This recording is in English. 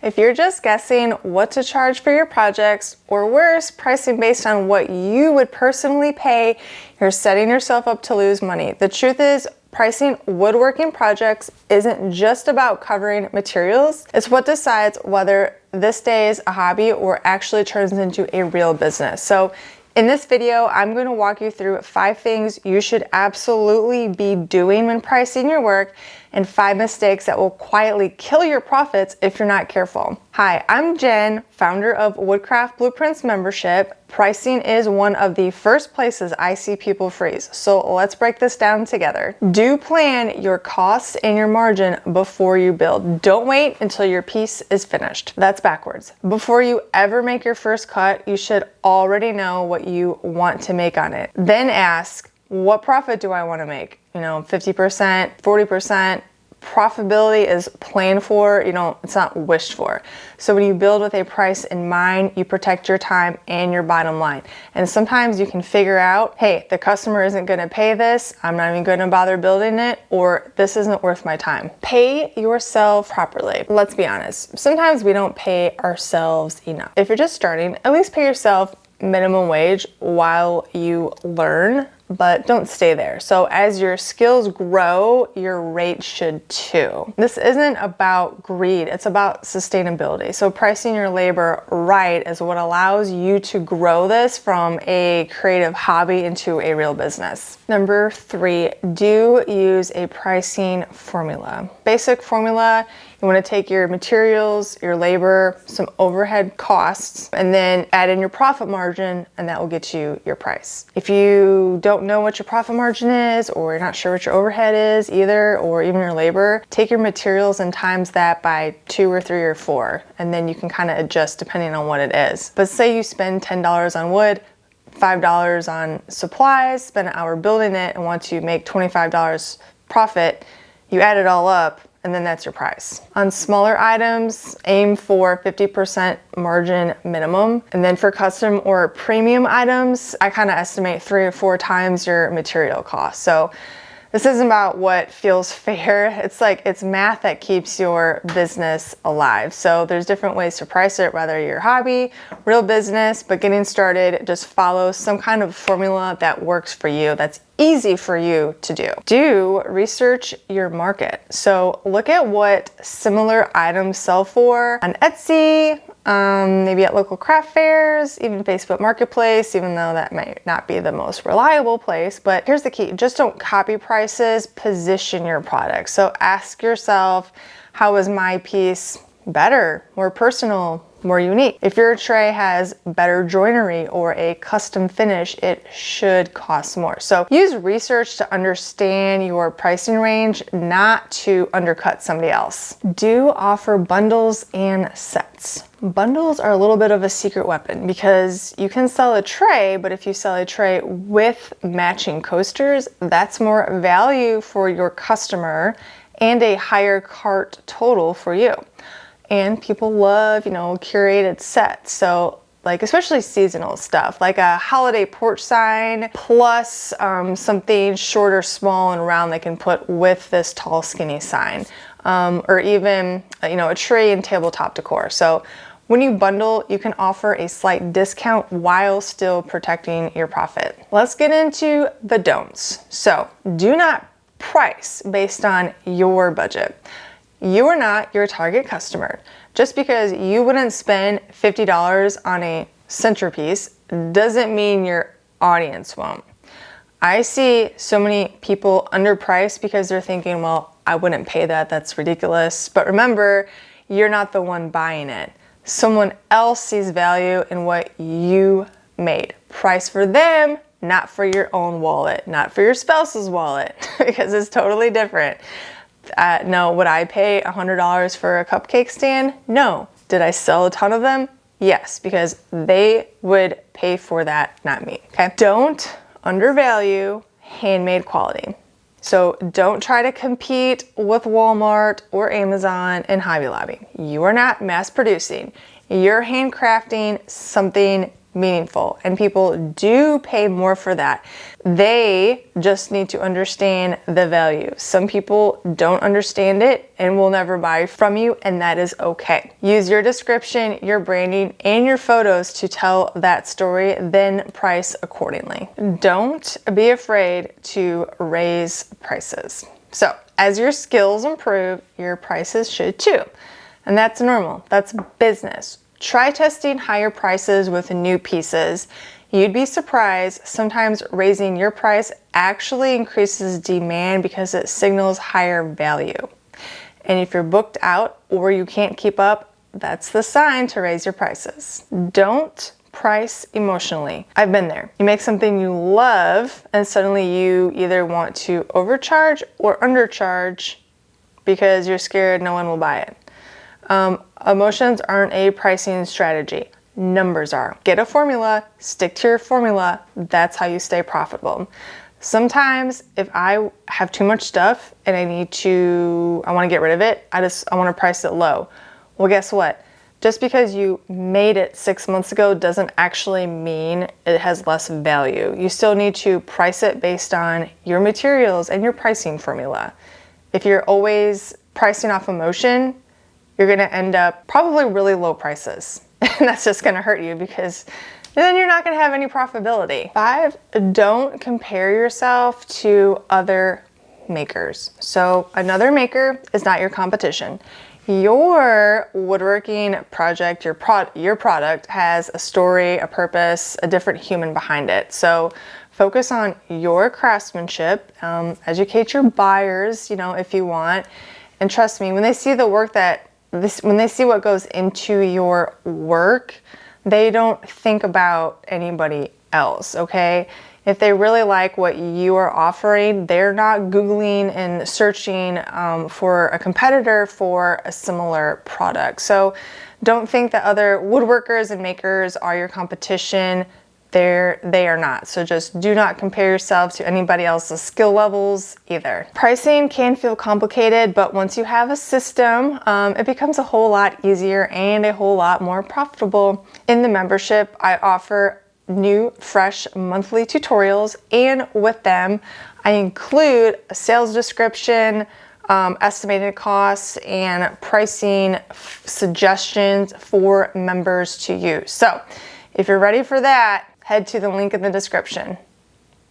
If you're just guessing what to charge for your projects, or worse, pricing based on what you would personally pay, you're setting yourself up to lose money. The truth is, pricing woodworking projects isn't just about covering materials. It's what decides whether this stays a hobby or actually turns into a real business. So in this video, I'm going to walk you through 5 things you should absolutely be doing when pricing your work and 5 mistakes that will quietly kill your profits if you're not careful. Hi, I'm Jen, founder of Woodcraft Blueprints membership. Pricing is one of the first places I see people freeze. So let's break this down together. Do plan your costs and your margin before you build. Don't wait until your piece is finished. That's backwards. Before you ever make your first cut, you should already know what you want to make on it. Then ask, what profit do I want to make? 50%, 40%. Profitability is planned for, it's not wished for. So when you build with a price in mind, you protect your time and your bottom line. And sometimes you can figure out, hey, the customer isn't going to pay this, I'm not even going to bother building it, or this isn't worth my time. Pay yourself properly. Let's be honest, sometimes we don't pay ourselves enough. If you're just starting, at least pay yourself minimum wage while you learn, but don't stay there. So as your skills grow, your rate should too. This isn't about greed, it's about sustainability. So pricing your labor right is what allows you to grow this from a creative hobby into a real business. Number 3, do use a pricing formula. Basic formula, you want to take your materials, your labor, some overhead costs, and then add in your profit margin, and that will get you your price. If you don't know what your profit margin is, or you're not sure what your overhead is either, or even your labor, take your materials and times that by 2 or 3 or 4, and then you can kind of adjust depending on what it is. But say you spend $10 on wood, $5 on supplies, spend an hour building it, and want to make $25 profit, you add it all up, and then that's your price. On smaller items, aim for 50% margin minimum. And then for custom or premium items, I kind of estimate 3 or 4 times your material cost. So this isn't about what feels fair. It's math that keeps your business alive. So there's different ways to price it, whether you're a hobby, real business, but getting started, just follow some kind of formula that works for you, that's easy for you to do. Do research your market. So look at what similar items sell for on Etsy, maybe at local craft fairs, even Facebook Marketplace, even though that might not be the most reliable place. But here's the key, just don't copy prices, position your product. So ask yourself, how is my piece better, more personal, more unique? If your tray has better joinery or a custom finish, it should cost more. So use research to understand your pricing range, not to undercut somebody else. Do offer bundles and sets. Bundles are a little bit of a secret weapon because you can sell a tray, but if you sell a tray with matching coasters, that's more value for your customer and a higher cart total for you. And people love, curated sets. So especially seasonal stuff, like a holiday porch sign plus something short or small and round they can put with this tall, skinny sign. Or even, a tree and tabletop decor. So when you bundle, you can offer a slight discount while still protecting your profit. Let's get into the don'ts. So do not price based on your budget. You are not your target customer. Just because you wouldn't spend $50 on a centerpiece doesn't mean your audience won't. I see so many people underpriced because they're thinking, well, I wouldn't pay that, that's ridiculous. But remember, you're not the one buying it. Someone else sees value in what you made. Price for them, not for your own wallet, not for your spouse's wallet, because it's totally different. No, would I pay $100 for a cupcake stand? No. Did I sell a ton of them? Yes, because they would pay for that, not me, okay? Don't undervalue handmade quality. So don't try to compete with Walmart or Amazon and Hobby Lobby. You are not mass producing. You're handcrafting something meaningful, and people do pay more for that. They just need to understand the value. Some people don't understand it and will never buy from you, and that is okay. Use your description, your branding, and your photos to tell that story, then price accordingly. Don't be afraid to raise prices. So as your skills improve, your prices should too. And that's normal. That's business. Try testing higher prices with new pieces. You'd be surprised, sometimes raising your price actually increases demand because it signals higher value. And if you're booked out or you can't keep up, that's the sign to raise your prices. Don't price emotionally. I've been there. You make something you love and suddenly you either want to overcharge or undercharge because you're scared no one will buy it. Emotions aren't a pricing strategy. Numbers are. Get a formula, stick to your formula. That's how you stay profitable. Sometimes if I have too much stuff and I want to get rid of it, I want to price it low. Well, guess what? Just because you made it 6 months ago doesn't actually mean it has less value. You still need to price it based on your materials and your pricing formula. If you're always pricing off emotion, you're going to end up probably really low prices. And that's just going to hurt you because then you're not going to have any profitability. 5, don't compare yourself to other makers. So another maker is not your competition. Your woodworking project, your product has a story, a purpose, a different human behind it. So focus on your craftsmanship, educate your buyers, if you want. And trust me, when they see the work when they see what goes into your work, they don't think about anybody else, okay? If they really like what you are offering, they're not Googling and searching for a competitor for a similar product. So don't think that other woodworkers and makers are your competition. They are not. So just do not compare yourself to anybody else's skill levels either. Pricing can feel complicated, but once you have a system, it becomes a whole lot easier and a whole lot more profitable. In the membership, I offer new, fresh monthly tutorials, and with them, I include a sales description, estimated costs, and pricing suggestions for members to use. So if you're ready for that, head to the link in the description.